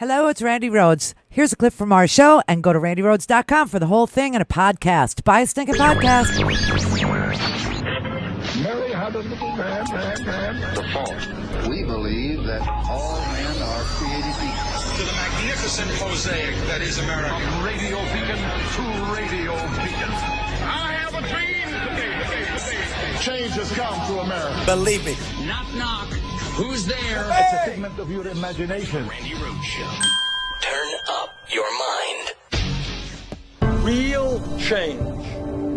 Hello, it's Randi Rhodes. Here's a clip from our show, and go to randyrhodes.com for the whole thing and a podcast. Buy a stinking podcast. Mary had a little man. The fault. We believe that all men are created equal. To the magnificent mosaic that is America. From radio beacon to radio beacon. I have a dream today. Change has come to America. Believe me. Knock, knock. Who's there? It's a figment of your imagination. Randi Rhodes Show. Turn up your mind. Real change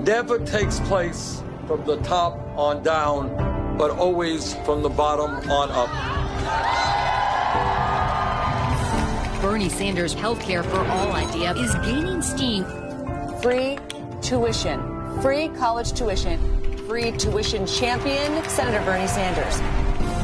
never takes place from the top on down, but always from the bottom on up. Bernie Sanders' healthcare for all idea is gaining steam. Free tuition, free college tuition, free tuition champion, Senator Bernie Sanders.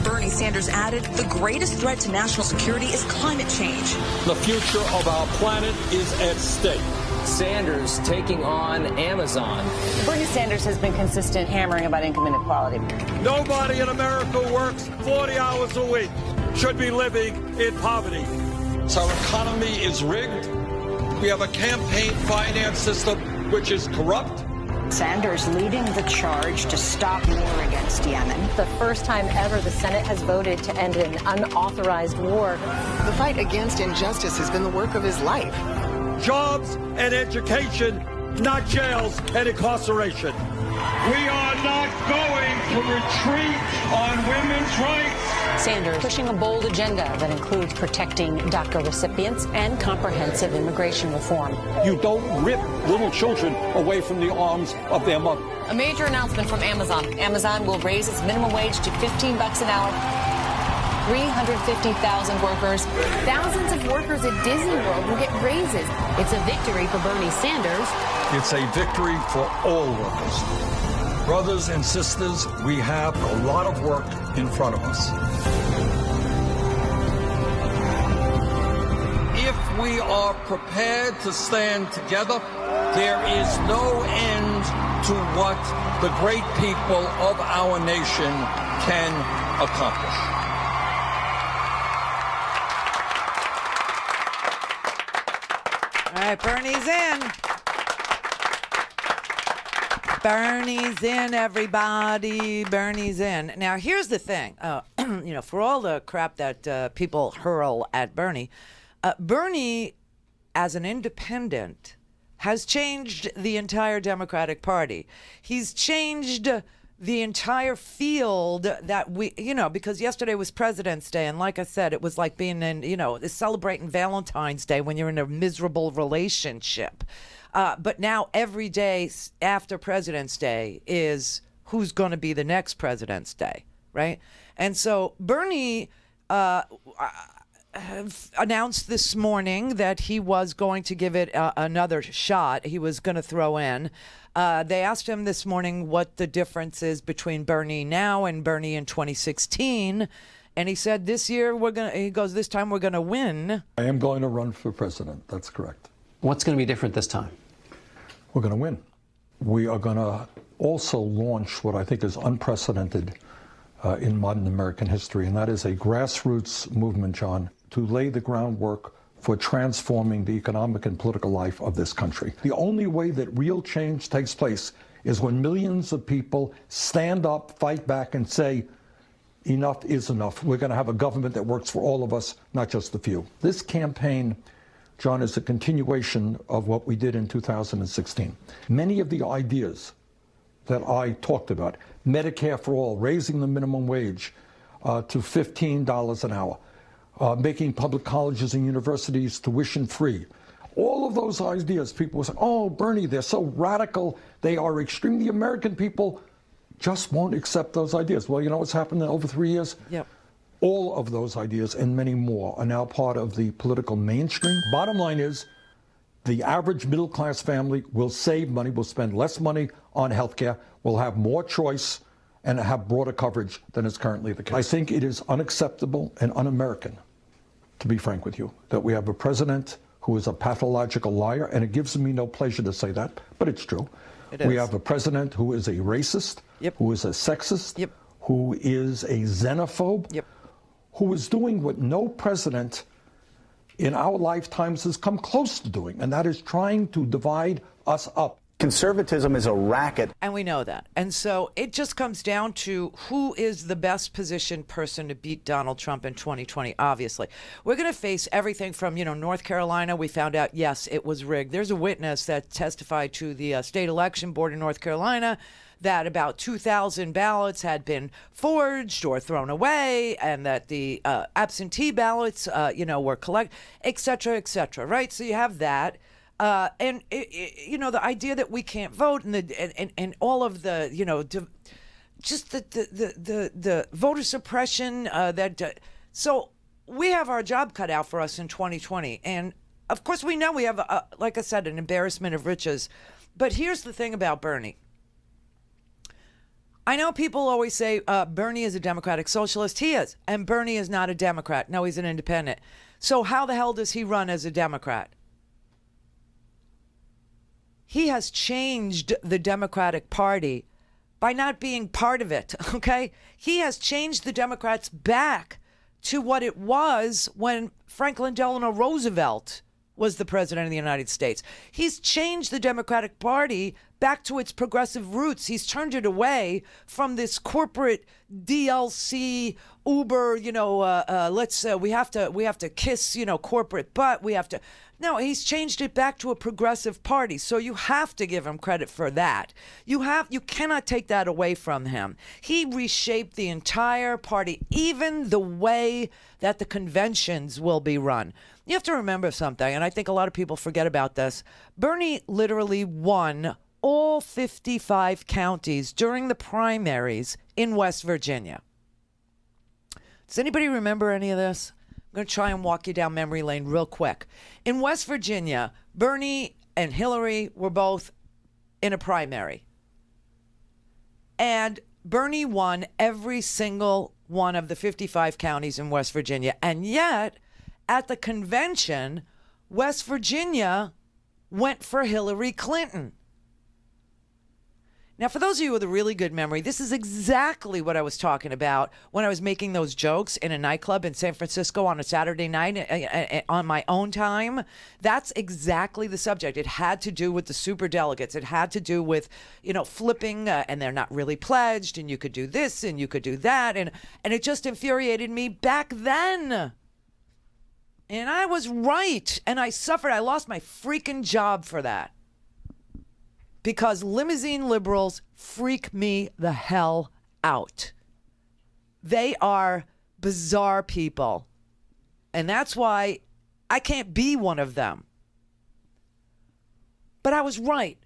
Bernie Sanders added, the greatest threat to national security is climate change. The future of our planet is at stake. Sanders taking on Amazon. Bernie Sanders has been consistent hammering about income inequality. Nobody in America who works 40 hours a week should be living in poverty. So our economy is rigged. We have a campaign finance system which is corrupt. Sanders leading the charge to stop war against Yemen. The first time ever the Senate has voted to end an unauthorized war. The fight against injustice has been the work of his life. Jobs and education, not jails and incarceration. We are not going to retreat on women's rights. Sanders pushing a bold agenda that includes protecting DACA recipients and comprehensive immigration reform. You don't rip little children away from the arms of their mother. A major announcement from Amazon. Amazon will raise its minimum wage to $15 an hour. 350,000 workers. Thousands of workers at Disney World will get raises. It's a victory for Bernie Sanders. It's a victory for all workers. Brothers and sisters, we have a lot of work in front of us. If we are prepared to stand together, there is no end to what the great people of our nation can accomplish. All right, Bernie's in. Bernie's in, everybody. Bernie's in. Now, here's the thing. For all the crap that people hurl at Bernie, Bernie, as an independent, has changed the entire Democratic Party. He's changed the entire field that we, because yesterday was President's Day. And like I said, it was like being in, celebrating Valentine's Day when you're in a miserable relationship. But now every day after President's Day is who's going to be the next President's Day, right? And so Bernie announced this morning that he was going to give it another shot. He was going to throw in. They asked him this morning what the difference is between Bernie now and Bernie in 2016. And he said, this time we're going to win. I am going to run for president. That's correct. What's going to be different this time? We're going to win. We are going to also launch what I think is unprecedented in modern American history, and that is a grassroots movement, John, to lay the groundwork for transforming the economic and political life of this country. The only way that real change takes place is when millions of people stand up, fight back, and say, enough is enough. We're going to have a government that works for all of us, not just the few. This campaign, John, is a continuation of what we did in 2016. Many of the ideas that I talked about, Medicare for all, raising the minimum wage to $15 an hour, making public colleges and universities tuition free, all of those ideas, people will say, oh, Bernie, they're so radical, they are extreme. The American people just won't accept those ideas. Well, you know what's happened in over 3 years? Yep. All of those ideas and many more are now part of the political mainstream. Bottom line is, the average middle-class family will save money, will spend less money on health care, will have more choice, and have broader coverage than is currently the case. I think it is unacceptable and un-American, to be frank with you, that we have a president who is a pathological liar, and it gives me no pleasure to say that, but it's true. We have a president who is a racist, yep, who is a sexist, yep, who is a xenophobe, yep, who is doing what no president in our lifetimes has come close to doing, and that is trying to divide us up. Conservatism is a racket. And we know that. And so it just comes down to who is the best positioned person to beat Donald Trump in 2020, obviously. We're going to face everything from, North Carolina. We found out, yes, it was rigged. There's a witness that testified to the state election board in North Carolina that about 2,000 ballots had been forged or thrown away, and that the absentee ballots, were collected, et cetera, right? So you have that. And the idea that we can't vote and all of the, just the voter suppression so we have our job cut out for us in 2020. And of course we know we have, like I said, an embarrassment of riches. But here's the thing about Bernie. I know people always say Bernie is a Democratic socialist. He is. And Bernie is not a Democrat. No, he's an independent. So how the hell does he run as a Democrat? He has changed the Democratic Party by not being part of it, okay? He has changed the Democrats back to what it was when Franklin Delano Roosevelt was the president of the United States. He's changed the Democratic Party back to its progressive roots. He's turned it away from this corporate DLC Uber, we have to kiss, corporate butt. We have to. No, he's changed it back to a progressive party. So you have to give him credit for that. You cannot take that away from him. He reshaped the entire party, even the way that the conventions will be run. You have to remember something, and I think a lot of people forget about this. Bernie literally won all 55 counties during the primaries in West Virginia. Does anybody remember any of this? I'm going to try and walk you down memory lane real quick. In West Virginia, Bernie and Hillary were both in a primary. And Bernie won every single one of the 55 counties in West Virginia. And yet, at the convention, West Virginia went for Hillary Clinton. Now, for those of you with a really good memory, this is exactly what I was talking about when I was making those jokes in a nightclub in San Francisco on a Saturday night on my own time. That's exactly the subject. It had to do with the superdelegates. It had to do with, flipping, and they're not really pledged, and you could do this, and you could do that, and it just infuriated me back then. And I was right, and I suffered. I lost my freaking job for that. Because limousine liberals freak me the hell out. They are bizarre people. And that's why I can't be one of them. But I was right.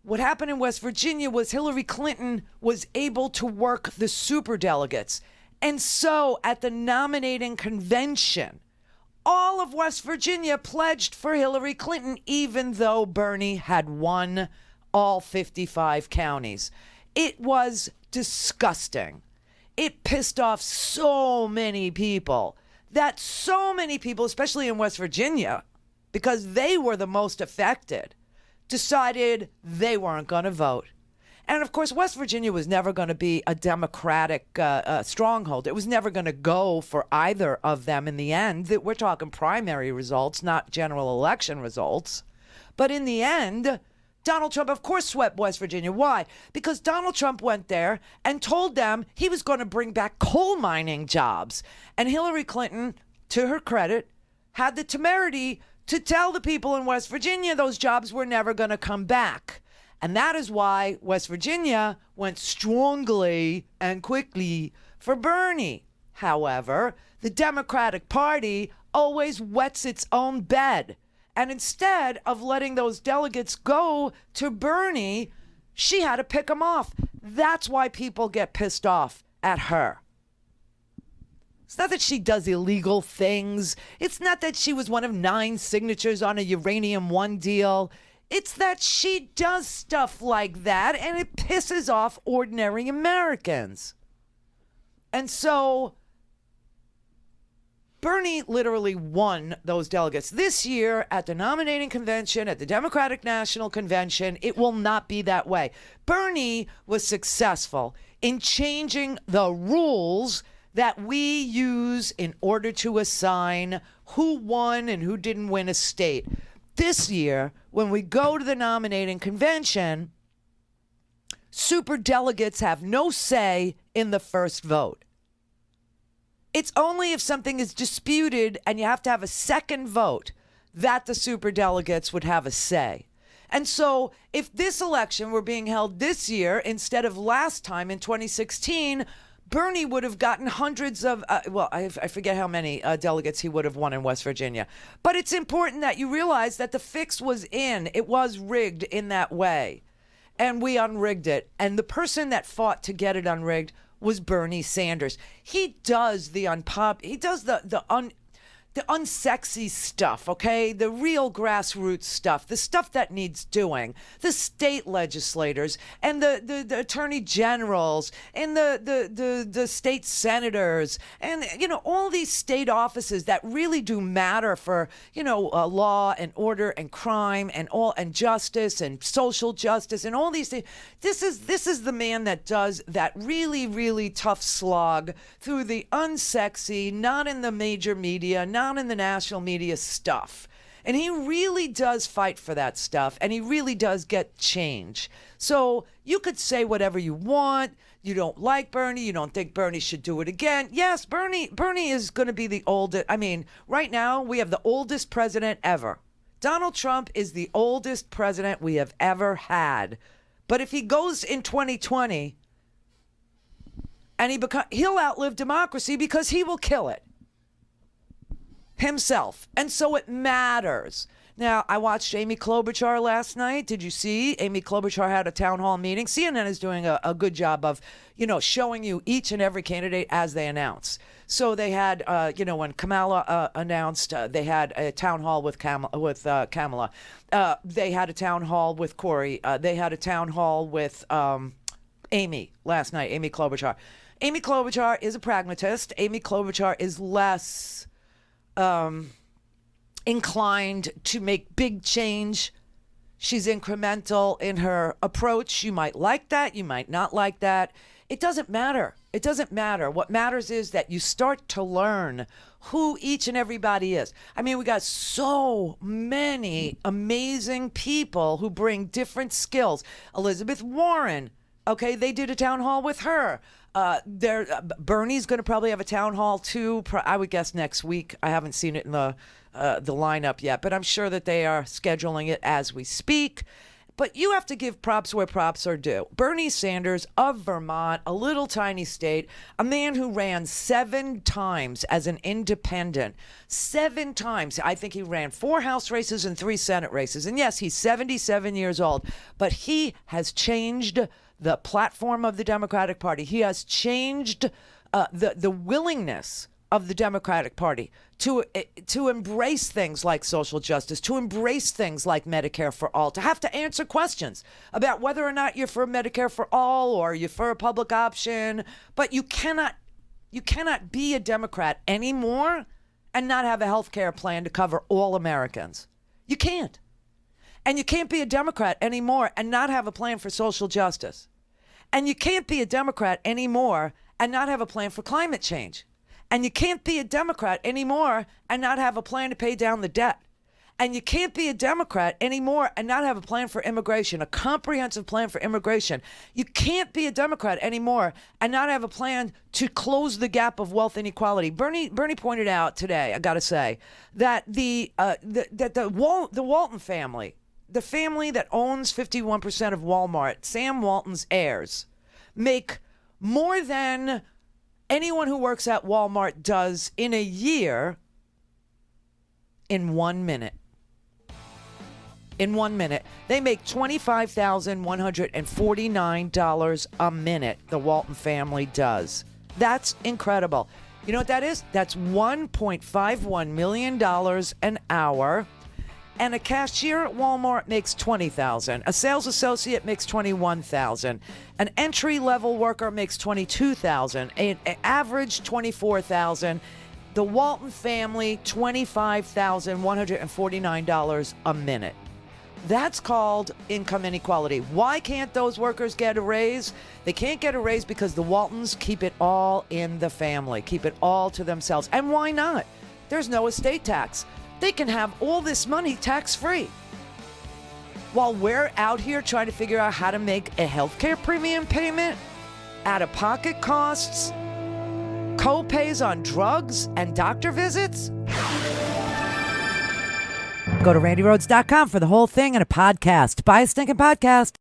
What happened in West Virginia was Hillary Clinton was able to work the superdelegates. And so at the nominating convention, all of West Virginia pledged for Hillary Clinton, even though Bernie had won all 55 counties. It was disgusting. It pissed off so many people, especially in West Virginia, because they were the most affected, decided they weren't going to vote. And of course, West Virginia was never going to be a Democratic stronghold. It was never going to go for either of them in the end. We're talking primary results, not general election results. But in the end, Donald Trump, of course, swept West Virginia. Why? Because Donald Trump went there and told them he was going to bring back coal mining jobs. And Hillary Clinton, to her credit, had the temerity to tell the people in West Virginia those jobs were never going to come back. And that is why West Virginia went strongly and quickly for Bernie. However, the Democratic Party always wets its own bed. And instead of letting those delegates go to Bernie, she had to pick them off. That's why people get pissed off at her. It's not that she does illegal things. It's not that she was one of 9 signatures on a Uranium One deal. It's that she does stuff like that, and it pisses off ordinary Americans. And so Bernie literally won those delegates. This year at the nominating convention, at the Democratic National Convention, it will not be that way. Bernie was successful in changing the rules that we use in order to assign who won and who didn't win a state. This year, when we go to the nominating convention, superdelegates have no say in the first vote. It's only if something is disputed and you have to have a second vote that the superdelegates would have a say. And so if this election were being held this year instead of last time in 2016, Bernie would have gotten hundreds of, I forget how many delegates he would have won in West Virginia. But it's important that you realize that the fix was in. It was rigged in that way. And we unrigged it. And the person that fought to get it unrigged was Bernie Sanders. He does the unsexy stuff, okay? The real grassroots stuff, the stuff that needs doing. The state legislators and the attorney generals and the state senators and, all these state offices that really do matter for, law and order and crime and justice and social justice and all these things. This is the man that does that really, really tough slog through the unsexy, not in the major media, not in the national media stuff. And he really does fight for that stuff, and he really does get change. So you could say whatever you want. You don't like Bernie. You don't think Bernie should do it again. Yes, Bernie is going to be the oldest. I mean, right now we have the oldest president ever. Donald Trump is the oldest president we have ever had. But if he goes in 2020 and he'll outlive democracy because he will kill it himself. And so it matters. Now, I watched Amy Klobuchar last night. Did you see? Amy Klobuchar had a town hall meeting. CNN is doing a good job of, showing you each and every candidate as they announce. So they had, when Kamala announced, they had a town hall with Kamala. They had a town hall with Corey. They had a town hall with Amy last night, Amy Klobuchar. Amy Klobuchar is a pragmatist. Amy Klobuchar is less inclined to make big change. She's incremental in her approach. You might like that. You might not like that. It doesn't matter. It doesn't matter. What matters is that you start to learn who each and everybody is. I mean, we got so many amazing people who bring different skills. Elizabeth Warren, okay, they did a town hall with her. Bernie's going to probably have a town hall too. I would guess next week. I haven't seen it in the lineup yet, but I'm sure that they are scheduling it as we speak. But you have to give props where props are due. Bernie Sanders of Vermont, a little tiny state, a man who ran 7 times as an independent. 7 times. I think he ran 4 House races and 3 Senate races. And yes, he's 77 years old, but he has changed the platform of the Democratic Party. He has changed the willingness of the Democratic Party to embrace things like social justice, to embrace things like Medicare for all, to have to answer questions about whether or not you're for Medicare for all or you're for a public option. But you cannot be a Democrat anymore and not have a health care plan to cover all Americans. You can't. And you can't be a Democrat anymore and not have a plan for social justice. And you can't be a Democrat anymore and not have a plan for climate change. And you can't be a Democrat anymore and not have a plan to pay down the debt. And you can't be a Democrat anymore and not have a plan for immigration, a comprehensive plan for immigration. You can't be a Democrat anymore and not have a plan to close the gap of wealth inequality. Bernie pointed out today, I got to say, that the Walton family, the family that owns 51% of Walmart, Sam Walton's heirs, make more than anyone who works at Walmart does in a year in 1 minute. In 1 minute. They make $25,149 a minute, the Walton family does. That's incredible. You know what that is? That's $1.51 million an hour. And a cashier at Walmart makes $20,000. A sales associate makes $21,000. An entry-level worker makes $22,000. An average $24,000. The Walton family, $25,149 a minute. That's called income inequality. Why can't those workers get a raise? They can't get a raise because the Waltons keep it all in the family, keep it all to themselves. And why not? There's no estate tax. They can have all this money tax-free. While we're out here trying to figure out how to make a healthcare premium payment, out-of-pocket costs, co-pays on drugs and doctor visits. Go to randyrhodes.com for the whole thing and a podcast. Buy a stinking podcast.